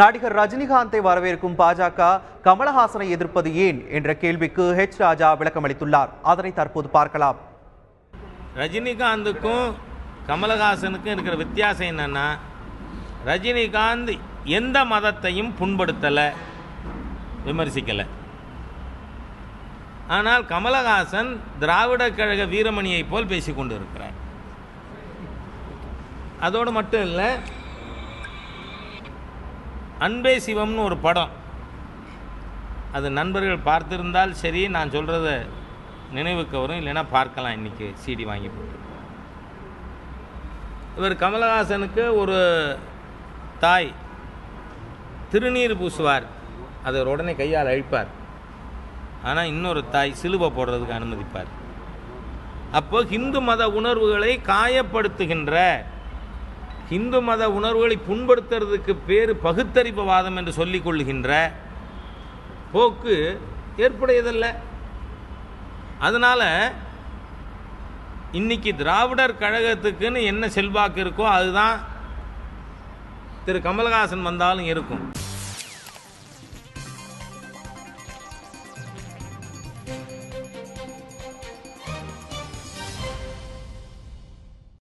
நடிகர் ரஜினிகாந்தை வரவேற்கும் பாஜக கமலஹாசனை எதிர்ப்பது ஏன் என்ற கேள்விக்கு ஹெச் ராஜா விளக்கமளித்துள்ளார். அதனை தற்போது பார்க்கலாம். ரஜினிகாந்துக்கும் கமலஹாசனுக்கும் இருக்கிற வித்தியாசம் என்னன்னா, ரஜினிகாந்த் எந்த மதத்தையும் புண்படுத்தலை, விமர்சிக்கலை. ஆனால் கமலஹாசன் திராவிட கழக வீரமணியை போல் பேசிக்கொண்டு இருக்கிறார். அதோடு மட்டும் இல்லை, அன்பே சிவம்னு ஒரு படம், அது நண்பர்கள் பார்த்திருந்தால் சரி, நான் சொல்கிறத நினைவுக்கு வரும், இல்லைன்னா பார்க்கலாம். இன்றைக்கி சிடி வாங்கி போட்டு இவர் கமலஹாசனுக்கு ஒரு தாய் திருநீர் பூசுவார், அதை உடனே கையால் அழிப்பார். ஆனால் இன்னொரு தாய் சிலுவை போடுறதுக்கு அனுமதிப்பார். அப்போ ஹிந்து மத உணர்வுகளை காயப்படுத்துகின்ற, ஹிந்து மத உணர்வுகளை புண்படுத்துறதுக்கு பேர் பகுத்தறிவுவாதம் என்று சொல்லிக் கொள்ளுகின்ற போக்கு ஏற்புடையதல்ல. அதனால் இன்னைக்கு திராவிடர் கழகத்துக்குன்னு என்ன செல்வாக்கு இருக்கோ அதுதான் திரு கமலஹாசன் வந்தாலும் இருக்கும்.